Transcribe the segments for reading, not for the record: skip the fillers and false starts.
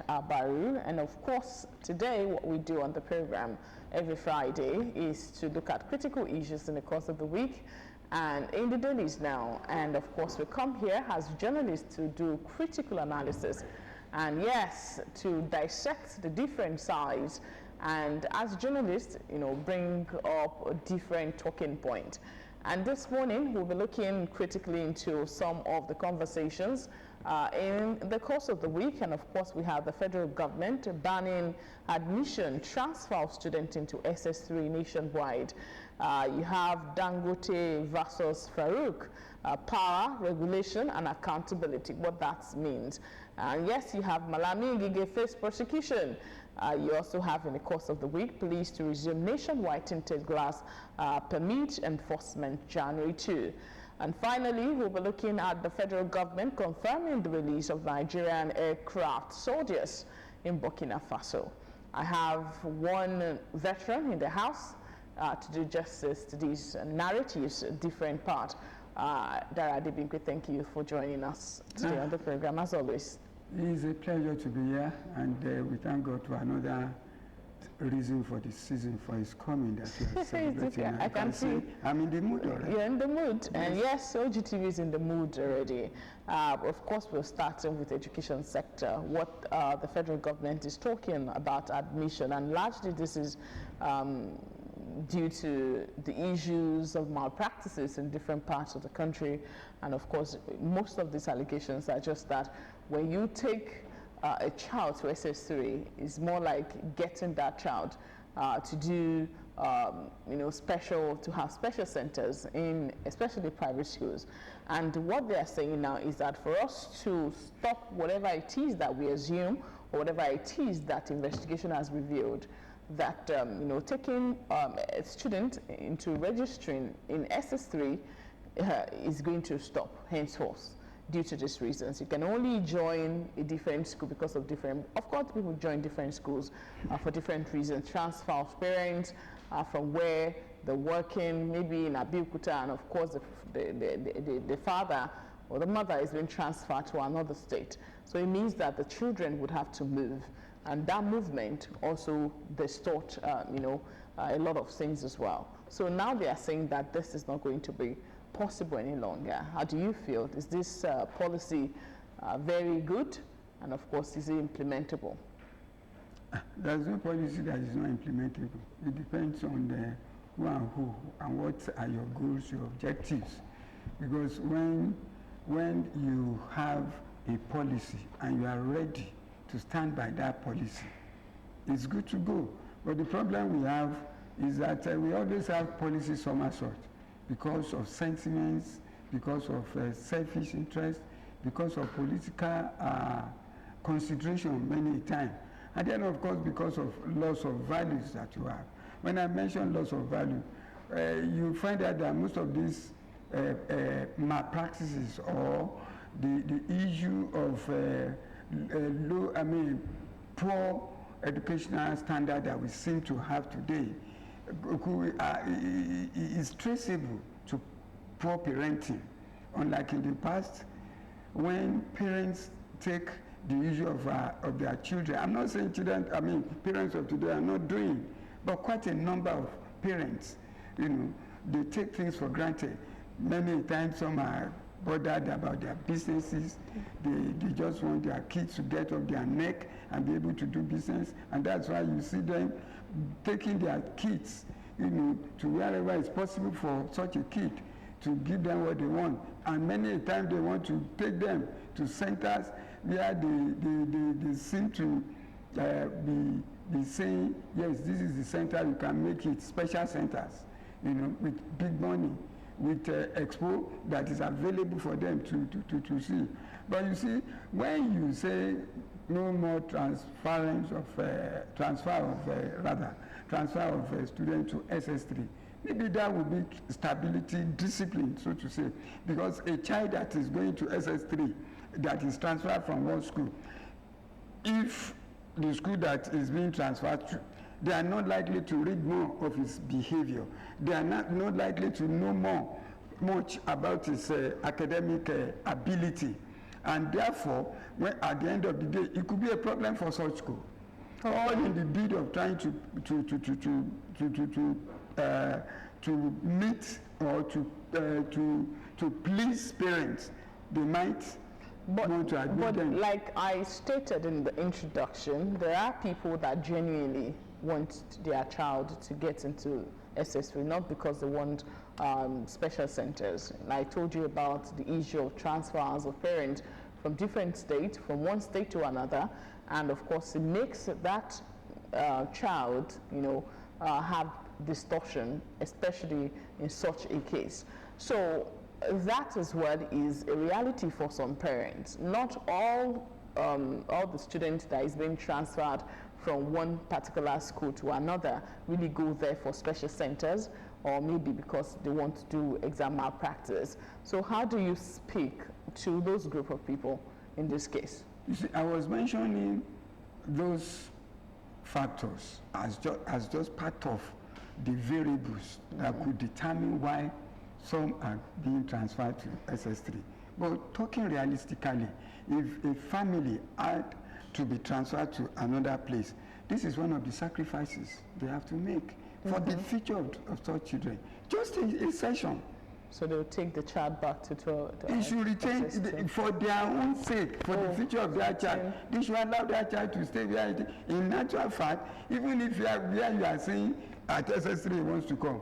Baru, and of course today what we do on the program every Friday is to look at critical issues in the course of the week and in the dailies now. And of course we come here as journalists to do critical analysis and yes, to dissect the different sides, and as journalists, bring up a different talking point. And this morning, we'll be looking critically into some of the conversations in the course of the week. And of course, we have the federal government banning admission, transfer of students into SS3 nationwide. You have Dangote versus Farouk, power, regulation, and accountability, what that means. And yes, you have Malami Ngige face prosecution. You also have in the course of the week, police to resume nationwide tinted glass permit enforcement January 2. And finally, we'll be looking at the federal government confirming the release of Nigerian aircraft soldiers in Burkina Faso. I have one veteran in the house to do justice to these narratives, different part. Dara Adebimpe, thank you for joining us today on the program, as always. It is a pleasure to be here, and we thank God for another reason for the season for his coming that we are celebrating. I can see. I'm in the mood already. You're in the mood, yes. And yes, OGTV is in the mood already. Of course, we're starting with the education sector, what the federal government is talking about admission, and largely this is due to the issues of malpractices in different parts of the country. And of course, most of these allegations are just that when you take a child to SS3, it's more like getting that child to do, to have special centers in especially private schools. And what they are saying now is that for us to stop whatever it is that we assume, or whatever it is that investigation has revealed, that taking a student into registering in SS3 is going to stop henceforth due to these reasons. You can only join a different school because of different, of course people join different schools for different reasons, transfer of parents from where they're working, maybe in Abeokuta, and of course the father or the mother is being transferred to another state. So it means that the children would have to move. And that movement also distort, a lot of things as well. So now they are saying that this is not going to be possible any longer. How do you feel? Is this policy very good? And of course, is it implementable? There's no policy that is not implementable. It depends on the who and who and what are your goals, your objectives. Because when you have a policy and you are ready to stand by that policy, it's good to go. But the problem we have is that we always have policy somersault because of sentiments, because of selfish interest, because of political consideration many times. And then of course because of loss of values that you have. When I mention loss of value, you find out that most of these malpractices or the issue of poor educational standard that we seem to have today is traceable to poor parenting. Unlike in the past, when parents take the issue of their children, I'm not saying parents of today are not doing, but quite a number of parents, they take things for granted. Many times some are bothered about their businesses. They just want their kids to get off their neck and be able to do business, and that's why you see them taking their kids, to wherever it's possible for such a kid to give them what they want. And many times they want to take them to centers where they seem to be saying, yes, this is the center, you can make it special centers, with big money, with expo that is available for them to see. But you see, when you say no more transfer of students to SS3, maybe that would be stability, discipline, so to say. Because a child that is going to SS3, that is transferred from one school, if the school that is being transferred to, they are not likely to read more of his behavior. They are not likely to know much about his academic ability. And therefore, when at the end of the day, it could be a problem for such school. Okay. All in the bid of trying to meet or to please parents, they might want to admit them. But like I stated in the introduction, there are people that genuinely want their child to get into SS3, not because they want special centers. And I told you about the issue of transfers of parents from different states, from one state to another, and of course it makes that child, have distortion, especially in such a case. So that as well is a reality for some parents. Not all the students that is being transferred from one particular school to another really go there for special centers, or maybe because they want to do exam malpractice. So how do you speak to those group of people in this case? You see, I was mentioning those factors as just part of the variables that could determine why some are being transferred to SS3. But talking realistically, if a family had to be transferred to another place, this is one of the sacrifices they have to make for the future of such children. Just a session. So they'll take the child back to they should retain for their own sake, for the future of their child. They should allow their child to stay where it is. In natural fact, even if you are where you are saying at SS3 wants to come,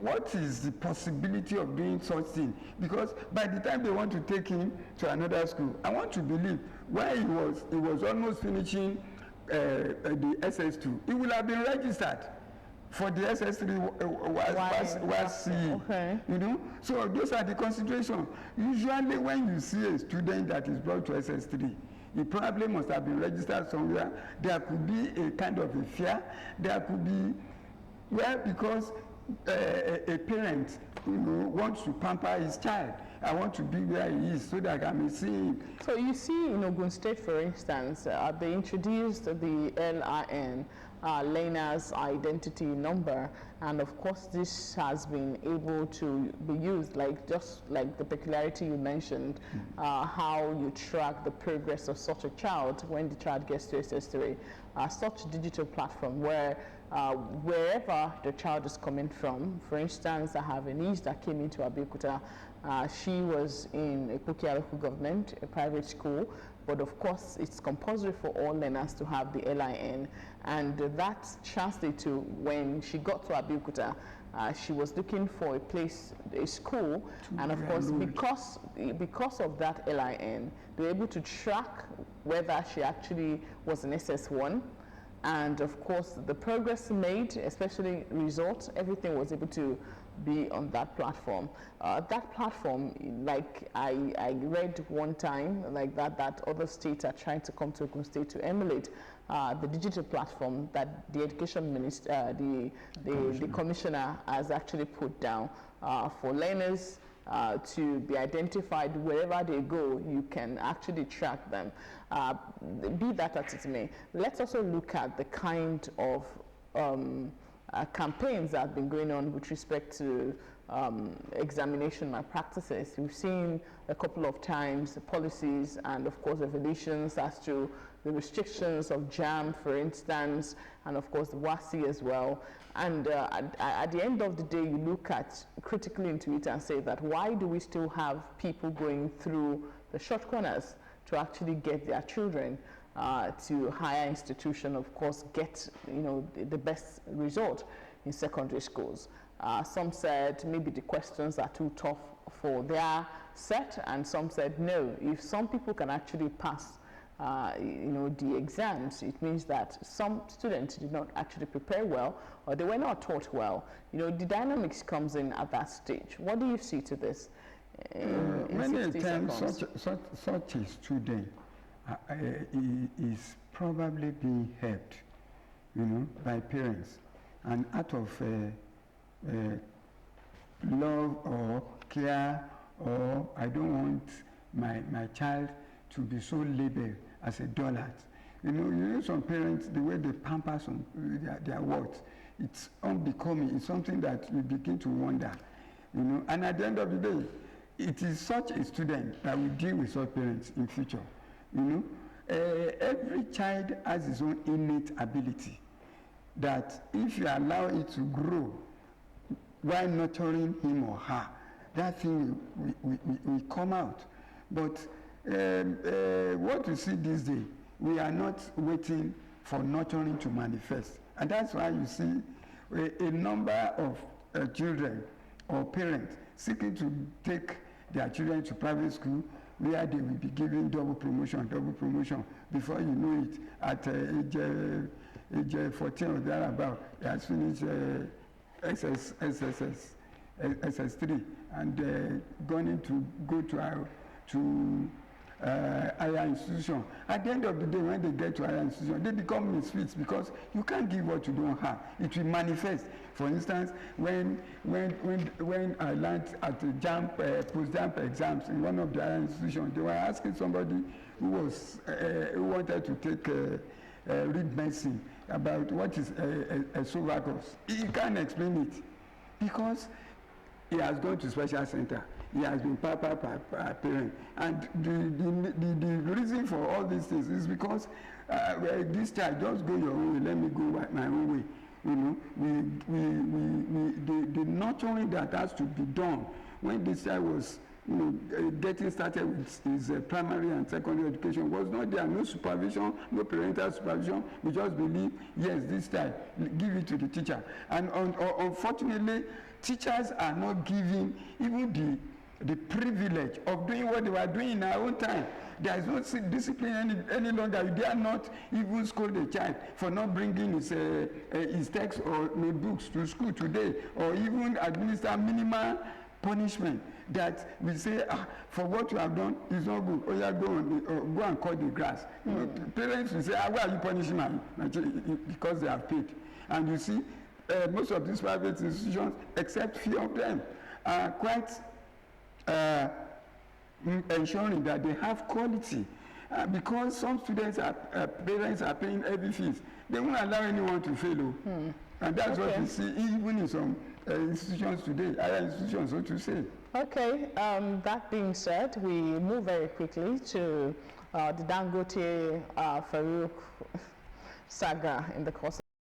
what is the possibility of doing such thing? Because by the time they want to take him to another school, I want to believe where he was almost finishing the SS2, he will have been registered for the SS3 was okay. So those are the considerations. Usually when you see a student that is brought to SS3, he probably must have been registered somewhere. There could be a kind of a fear. There could be, because a parent wants to pamper his child. I want to be where he is so that I may see him. So you see in Ogun State, for instance, they introduced the LIN, learner's identity number, and of course this has been able to be used, just like the peculiarity you mentioned, how you track the progress of such a child when the child gets to SS3. Such digital platform where wherever the child is coming from. For instance, I have a niece that came into Abeokuta. She was in Ekpokia local government, a private school, but of course it's compulsory for all learners to have the LIN, and that translates to when she got to Abeokuta, she was looking for a school, and of course because of that LIN, they were able to track whether she actually was in SS1. And of course, the progress made, especially results, everything was able to be on that platform. That platform, like I read one time, like that other states are trying to come to Ogun State to emulate the digital platform that the education minister, the commissioner has actually put down for learners to be identified wherever they go. You can actually track them. Be that as it may, let's also look at the kind of campaigns that have been going on with respect to examination malpractices. We've seen a couple of times the policies and of course revelations as to the restrictions of JAM, for instance, and of course the WASI as well. And at the end of the day, you look at critically into it and say that why do we still have people going through the short corners to actually get their children to higher institution, of course, get the best result in secondary schools. Some said maybe the questions are too tough for their set, and some said no. If some people can actually pass the exams, it means that some students did not actually prepare well, or they were not taught well. The dynamics comes in at that stage. What do you see to this? Many times such a student is probably being helped, by parents, and out of love or care, or I don't want my child to be so labeled as a dullard. Some parents, the way they pamper their words, it's unbecoming. It's something that you begin to wonder, and at the end of the day, it is such a student that will deal with such parents in future. You know, every child has his own innate ability that if you allow it to grow while nurturing him or her, that thing will come out. But what we see this day, we are not waiting for nurturing to manifest. And that's why you see a number of children or parents seeking to take their children to private school where they will be given double promotion. Before you know it, at age 14 or thereabout, he has finished SS3 and going to go to higher institution. At the end of the day, when they get to higher institution, they become misfits because you can't give what you don't have. It will manifest. For instance, when I learned at the post-JAMP exams in one of the higher institutions, they were asking somebody who wanted to take read medicine about what is esophagus. He can't explain it because he has gone to special center. He has been parent. And the reason for all these things is because this child, just go your own way, let me go my own way. You know, the nurturing that has to be done when this child was getting started with his primary and secondary education was not there. No supervision, no parental supervision. We just believe, yes, this child, give it to the teacher. And unfortunately, teachers are not giving even the privilege of doing what they were doing in our own time. There is no discipline any longer. You dare not even scold a child for not bringing his text or books to school today, or even administer minimal punishment that we say, for what you have done is not good. Oh yeah, go and cut the grass. You know, parents will say, why are you punishing me? Because they have paid. And you see, most of these private institutions, except few of them, are quite ensuring that they have quality. Because some students parents are paying heavy fees. They won't allow anyone to fail. And that's what we see even in some institutions today, higher institutions, so to say. Okay, that being said, we move very quickly to the Dangote Farouk saga in the course